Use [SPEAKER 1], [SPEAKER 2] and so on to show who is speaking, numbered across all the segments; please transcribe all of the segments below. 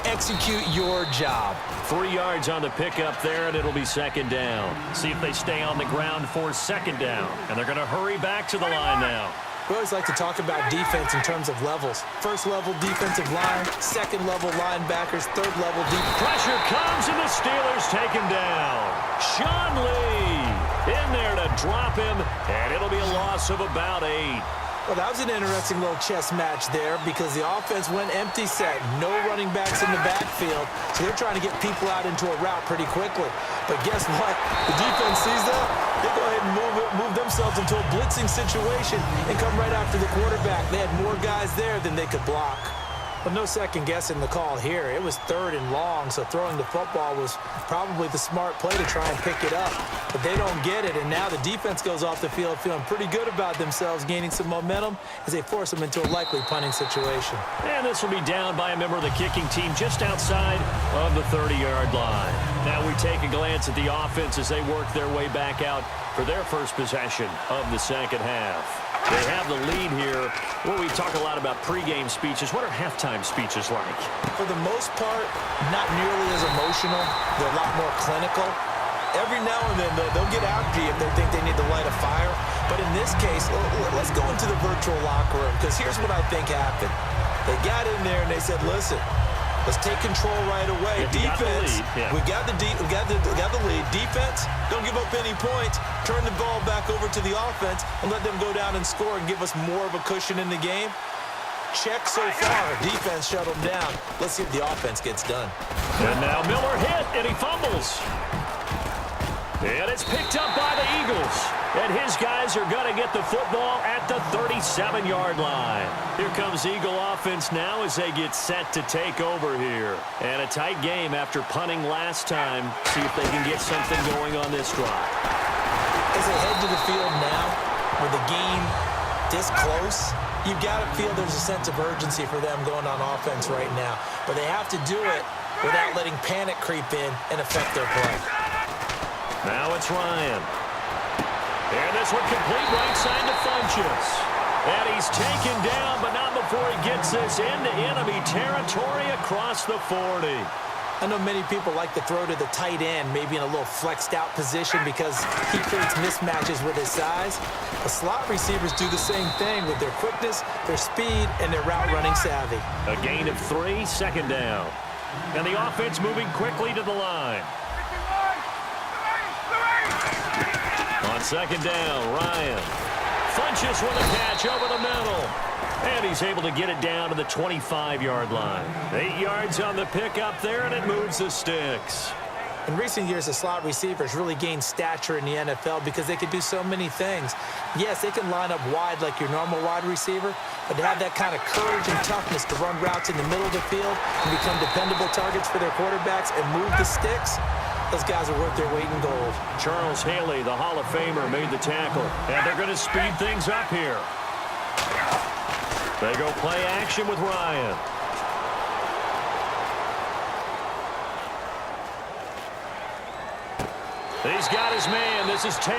[SPEAKER 1] Execute your job.
[SPEAKER 2] 3 yards on the pickup there, and it'll be second down. See if they stay on the ground for second down. And they're going to hurry back to the line now.
[SPEAKER 1] We always like to talk about defense in terms of levels. First level defensive line, second level linebackers, third level defense.
[SPEAKER 2] Pressure comes, and the Steelers take him down. Sean Lee in there to drop him, and it'll be a loss of about 8.
[SPEAKER 1] Well, that was an interesting little chess match there because the offense went empty set. No running backs in the backfield, so they're trying to get people out into a route pretty quickly. But guess what? The defense sees that. They go ahead and move themselves into a blitzing situation and come right after the quarterback. They had more guys there than they could block. But no second guessing the call here. It was 3rd and long, so throwing the football was probably the smart play to try and pick it up. But they don't get it, and now the defense goes off the field feeling pretty good about themselves, gaining some momentum as they force them into a likely punting situation.
[SPEAKER 2] And this will be down by a member of the kicking team just outside of the 30-yard line. Now we take a glance at the offense as they work their way back out for their first possession of the second half. They have the lead here. Well, we talk a lot about pregame speeches. What are halftime speeches like?
[SPEAKER 1] For the most part, not nearly as emotional. They're a lot more clinical. Every now and then, they'll get after you if they think they need to light a fire. But in this case, let's go into the virtual locker room, because here's what I think happened. They got in there and they said, listen, let's take control right away. Defense, we got the lead. Defense, don't give up any points. Turn the ball back over to the offense and let them go down and score and give us more of a cushion in the game. Check so far. Defense shut them down. Let's see if the offense gets done.
[SPEAKER 2] And now Miller hit, and he fumbles. And it's picked up by the Eagles. And his guys are going to get the football at the 37-yard line. Here comes Eagle offense now as they get set to take over here. And a tight game after punting last time. See if they can get something going on this drive.
[SPEAKER 1] As they head to the field now, with the game this close, you've got to feel there's a sense of urgency for them going on offense right now. But they have to do it without letting panic creep in and affect their play.
[SPEAKER 2] Now it's Ryan. And this one complete right side to Funchess. And he's taken down, but not before he gets this into enemy territory across the 40.
[SPEAKER 1] I know many people like to throw to the tight end, maybe in a little flexed out position because he creates mismatches with his size. The slot receivers do the same thing with their quickness, their speed, and their route running savvy.
[SPEAKER 2] A gain of 3, second down. And the offense moving quickly to the line. On second down, Ryan. Funchess with a catch over the middle. And he's able to get it down to the 25-yard line. 8 yards on the pickup there, and it moves the sticks.
[SPEAKER 1] In recent years, the slot receivers really gained stature in the NFL because they can do so many things. Yes, they can line up wide like your normal wide receiver, but to have that kind of courage and toughness to run routes in the middle of the field and become dependable targets for their quarterbacks and move the sticks, those guys are worth their weight in gold.
[SPEAKER 2] Charles Haley, the Hall of Famer, made the tackle, and they're going to speed things up here. They go play action with Ryan. He's got his man. This is Tate.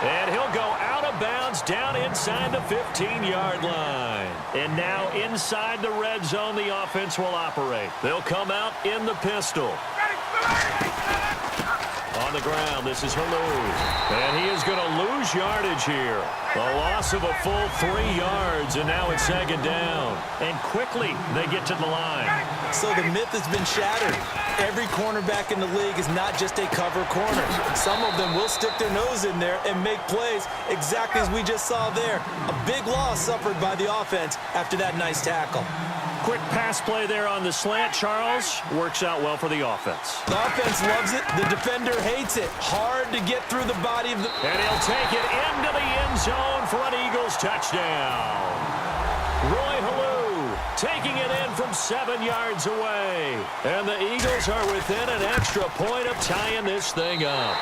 [SPEAKER 2] And he'll go out of bounds down inside the 15-yard line. And now inside the red zone, the offense will operate. They'll come out in the pistol. On the ground, this is Halou. And he is going to lose yardage here. A loss of a full 3 yards, and now it's second down. And quickly, they get to the line.
[SPEAKER 1] So the myth has been shattered. Every cornerback in the league is not just a cover corner. Some of them will stick their nose in there and make plays exactly as we just saw there. A big loss suffered by the offense after that nice tackle.
[SPEAKER 2] Quick pass play there on the slant, Charles. Works out well for the offense.
[SPEAKER 1] The offense loves it. The defender hates it. Hard to get through the body of the...
[SPEAKER 2] And he'll take it into the end zone for an Eagles touchdown. Roy Halou taking it in from 7 yards away. And the Eagles are within an extra point of tying this thing up.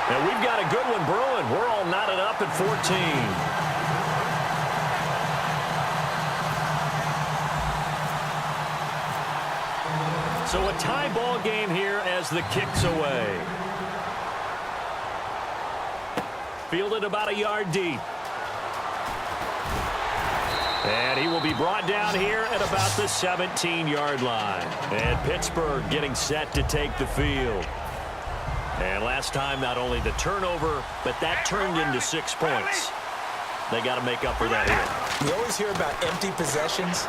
[SPEAKER 2] And we've got a good one brewing. We're all knotted up at 14. So a tie ball game here as the kick's away. Fielded about a yard deep. And he will be brought down here at about the 17-yard line. And Pittsburgh getting set to take the field. And last time, not only the turnover, but that turned into 6 points. They got to make up for that here.
[SPEAKER 1] We always hear about empty possessions,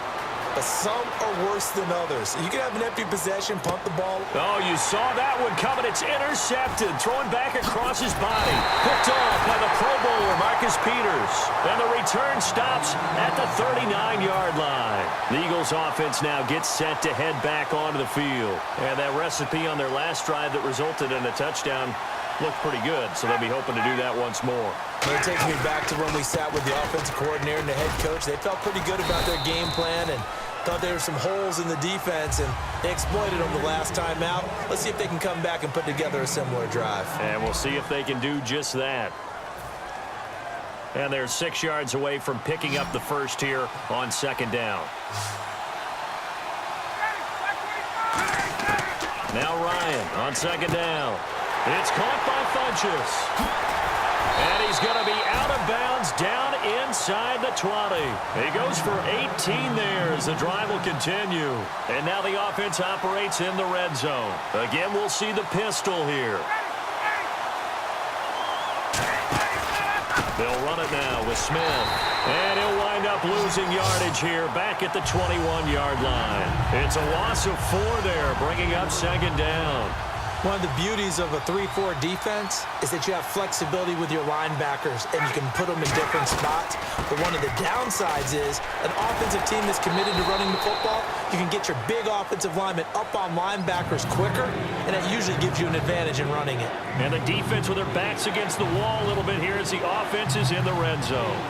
[SPEAKER 1] but some are worse than others. You can have an empty possession, punt the ball.
[SPEAKER 2] Oh, you saw that one coming. It's intercepted. Throwing back across his body. Picked off by the Pro Bowler, Marcus Peters. And the return stops at the 39-yard line. The Eagles offense now gets set to head back onto the field. And that recipe on their last drive that resulted in a touchdown looked pretty good, so they'll be hoping to do that once more.
[SPEAKER 1] It takes me back to when we sat with the offensive coordinator and the head coach. They felt pretty good about their game plan and thought there were some holes in the defense, and they exploited them the last time out. Let's see if they can come back and put together a similar drive.
[SPEAKER 2] And we'll see if they can do just that. And they're 6 yards away from picking up the first here on second down. Now Ryan on second down. It's caught by Funchess. And he's going to be out of bounds down inside the 20. He goes for 18 there as the drive will continue. And now the offense operates in the red zone. Again, we'll see the pistol here. They'll run it now with Smith. And he'll wind up losing yardage here back at the 21-yard line. It's a loss of 4 there, bringing up second down.
[SPEAKER 1] One of the beauties of a 3-4 defense is that you have flexibility with your linebackers and you can put them in different spots. But one of the downsides is an offensive team that's committed to running the football, you can get your big offensive linemen up on linebackers quicker, and that usually gives you an advantage in running it.
[SPEAKER 2] And the defense with their backs against the wall a little bit here as the offense is in the red zone.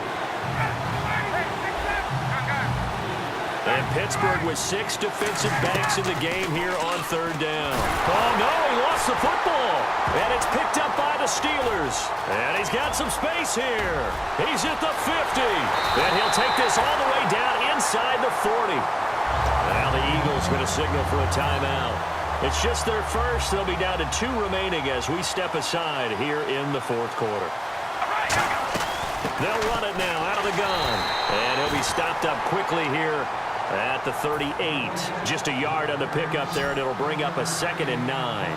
[SPEAKER 2] And Pittsburgh with 6 defensive backs in the game here on third down. Oh, no, he lost the football. And it's picked up by the Steelers. And he's got some space here. He's at the 50. And he'll take this all the way down inside the 40. Now the Eagles going to signal for a timeout. It's just their first. They'll be down to 2 remaining as we step aside here in the fourth quarter. They'll run it now out of the gun. And he'll be stopped up quickly here at the 38. Just a yard on the pickup there, and it'll bring up a 2nd and 9.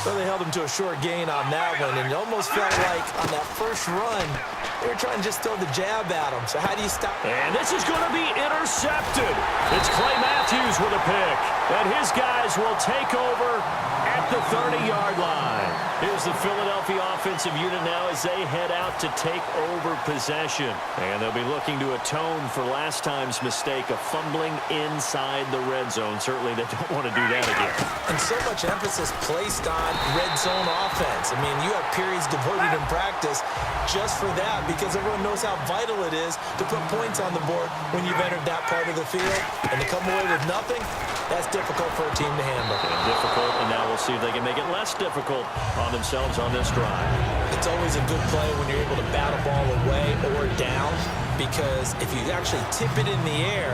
[SPEAKER 1] Well, they held him to a short gain on that one, and it almost felt like on that first run, they were trying to just throw the jab at him. So how do you stop?
[SPEAKER 2] And this is going to be intercepted. It's Clay Matthews with a pick, and his guys will take over at the 30-yard line. Here's the Philadelphia offensive unit now as they head out to take over possession. And they'll be looking to atone for last time's mistake of fumbling inside the red zone. Certainly they don't want to do that again.
[SPEAKER 1] And so much emphasis placed on red zone offense. I mean, you have periods devoted in practice just for that because everyone knows how vital it is to put points on the board when you've entered that part of the field. And to come away with nothing, that's difficult for a team to handle.
[SPEAKER 2] Difficult, and now we'll see if they can make it less difficult on themselves on this drive.
[SPEAKER 1] It's always a good play when you're able to bat a ball away or down, because if you actually tip it in the air,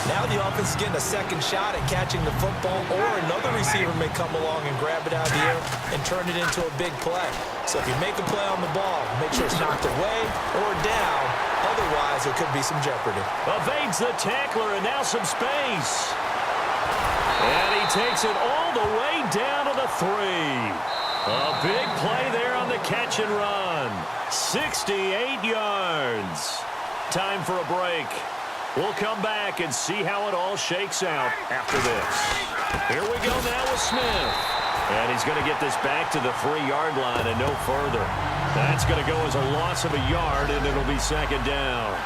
[SPEAKER 1] now the offense is getting a second shot at catching the football, or another receiver may come along and grab it out of the air and turn it into a big play. So if you make a play on the ball, make sure it's knocked away or down. Otherwise, there could be some jeopardy.
[SPEAKER 2] Evades the tackler, and now some space. And he takes it all the way down to the 3. A big play there on the catch and run. 68 yards. Time for a break. We'll come back and see how it all shakes out after this. Here we go now with Smith. And he's going to get this back to the 3-yard line and no further. That's going to go as a loss of a yard, and it'll be second down.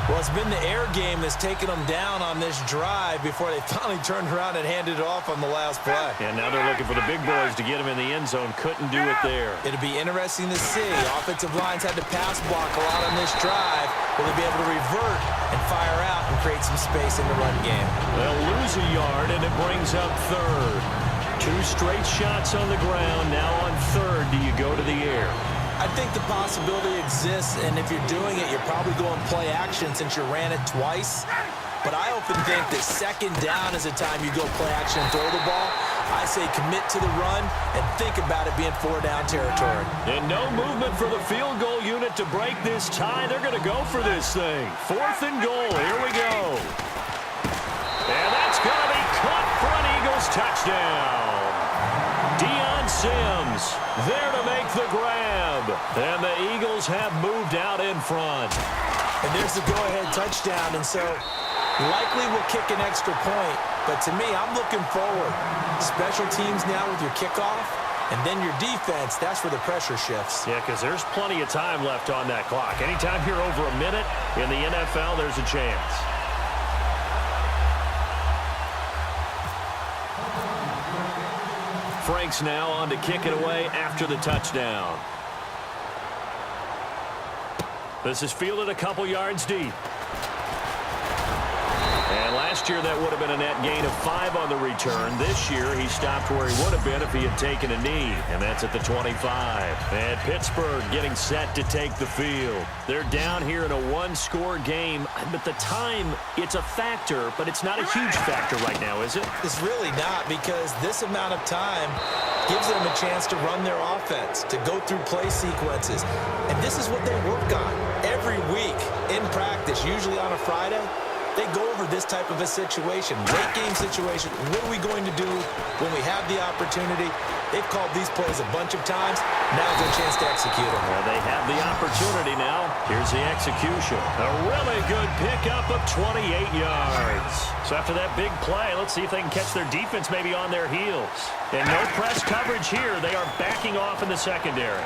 [SPEAKER 1] Well, it's been the air game that's taken them down on this drive before they finally turned around and handed it off on the last play.
[SPEAKER 2] And now they're looking for the big boys to get him in the end zone. Couldn't do it there.
[SPEAKER 1] It'll be interesting to see. Offensive lines had to pass block a lot on this drive. Will they be able to revert and fire out and create some space in the run game?
[SPEAKER 2] They'll lose a yard, and it brings up third. 2 straight shots on the ground. Now on third, do you go to the air?
[SPEAKER 1] I think the possibility exists, and if you're doing it, you're probably going play action since you ran it twice. But I often think that second down is the time you go play action and throw the ball. I say commit to the run and think about it being 4-down territory.
[SPEAKER 2] And no movement for the field goal unit to break this tie. They're going to go for this thing. 4th and goal. Here we go. And that's going to be caught for an Eagles touchdown. Deion Sims there to make the grab. And the Eagles have moved out in front.
[SPEAKER 1] And there's the go-ahead touchdown. And so likely will kick an extra point. But to me, I'm looking forward. Special teams now with your kickoff. And then your defense, that's where the pressure shifts.
[SPEAKER 2] Yeah, because there's plenty of time left on that clock. Anytime you're over a minute in the NFL, there's a chance. Frank's now on to kick it away after the touchdown. This is fielded a couple yards deep. And last year that would have been a net gain of 5 on the return. This year he stopped where he would have been if he had taken a knee, and that's at the 25. And Pittsburgh getting set to take the field. They're down here in a one-score game, but the time, it's a factor, but it's not a huge factor right now, is it?
[SPEAKER 1] It's really not, because this amount of time gives them a chance to run their offense, to go through play sequences. And this is what they work on every week in practice, usually on a Friday. They go over this type of a situation, late game situation. What are we going to do when we have the opportunity? They've called these plays a bunch of times. Now's their chance to execute them.
[SPEAKER 2] Well, they have the opportunity now. Here's the execution. A really good pickup of 28 yards. So after that big play, let's see if they can catch their defense maybe on their heels. And no press coverage here. They are backing off in the secondary.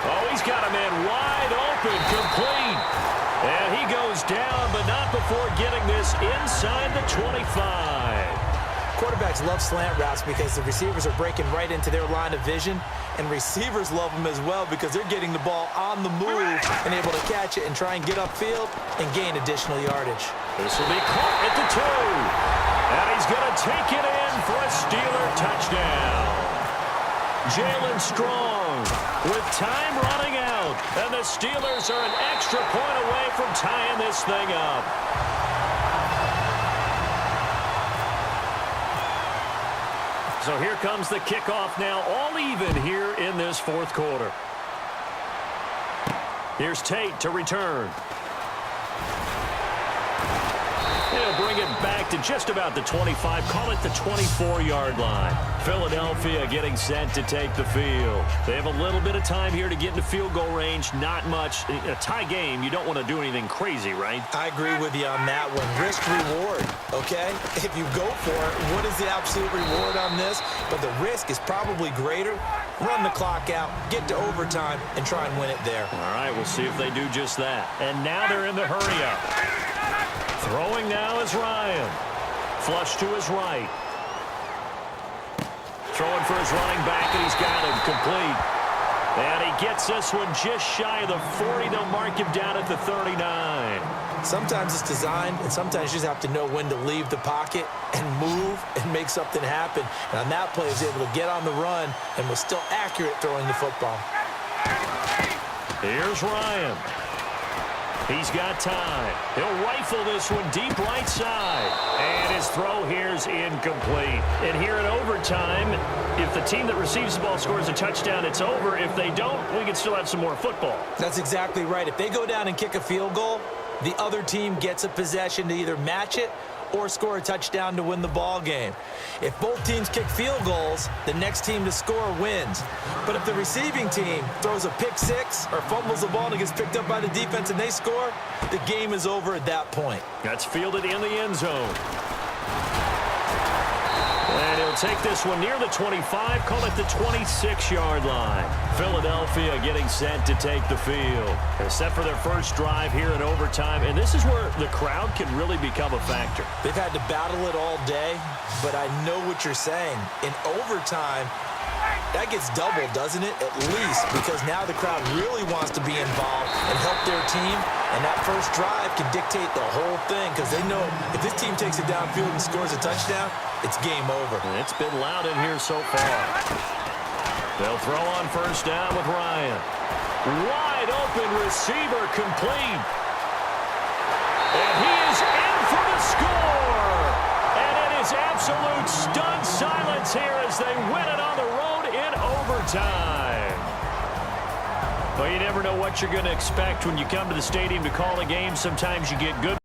[SPEAKER 2] Oh, he's got a man wide open, complete. And he goes down, but not before getting this inside the 25.
[SPEAKER 1] Quarterbacks love slant routes because the receivers are breaking right into their line of vision, and receivers love them as well because they're getting the ball on the move and able to catch it and try and get upfield and gain additional yardage.
[SPEAKER 2] This will be caught at the 2. And he's going to take it in for a Steeler touchdown. Jalen Strong with time running out. And the Steelers are an extra point away from tying this thing up. So here comes the kickoff now, all even here in this 4th quarter. Here's Tate to return. He'll bring it back to just about the 25, call it the 24-yard line. Philadelphia getting set to take the field. They have a little bit of time here to get into field goal range, not much. In a tie game, you don't want to do anything crazy, right?
[SPEAKER 1] I agree with you on that one. Risk-reward, okay? If you go for it, what is the absolute reward on this? But the risk is probably greater. Run the clock out, get to overtime, and try and win it there.
[SPEAKER 2] All right, we'll see if they do just that. And now they're in the hurry-up. Throwing now is Ryan. Flush to his right. Throwing for his running back, and he's got him complete. And he gets this one just shy of the 40. They'll mark him down at the 39.
[SPEAKER 1] Sometimes it's designed, and sometimes you just have to know when to leave the pocket and move and make something happen. And on that play, he was able to get on the run and was still accurate throwing the football.
[SPEAKER 2] Here's Ryan. He's got time. He'll rifle this one deep right side. And his throw here's incomplete. And here in overtime, if the team that receives the ball scores a touchdown, it's over. If they don't, we can still have some more football.
[SPEAKER 1] That's exactly right. If they go down and kick a field goal, the other team gets a possession to either match it or score a touchdown to win the ball game. If both teams kick field goals, the next team to score wins. But if the receiving team throws a pick six or fumbles the ball and it gets picked up by the defense and they score, the game is over at that point.
[SPEAKER 2] That's fielded in the end zone. And he'll take this one near the 25, call it the 26-yard line. Philadelphia getting set to take the field. They're set for their first drive here in overtime, and this is where the crowd can really become a factor.
[SPEAKER 1] They've had to battle it all day, but I know what you're saying. In overtime, that gets doubled, doesn't it? At least, because now the crowd really wants to be involved and help their team, and that first drive can dictate the whole thing because they know if this team takes it downfield and scores a touchdown, it's game over.
[SPEAKER 2] And it's been loud in here so far. They'll throw on first down with Ryan. Wide open receiver complete. And he is in for the score. And it is absolute stunt time. Well, you never know what you're going to expect when you come to the stadium to call a game. Sometimes you get good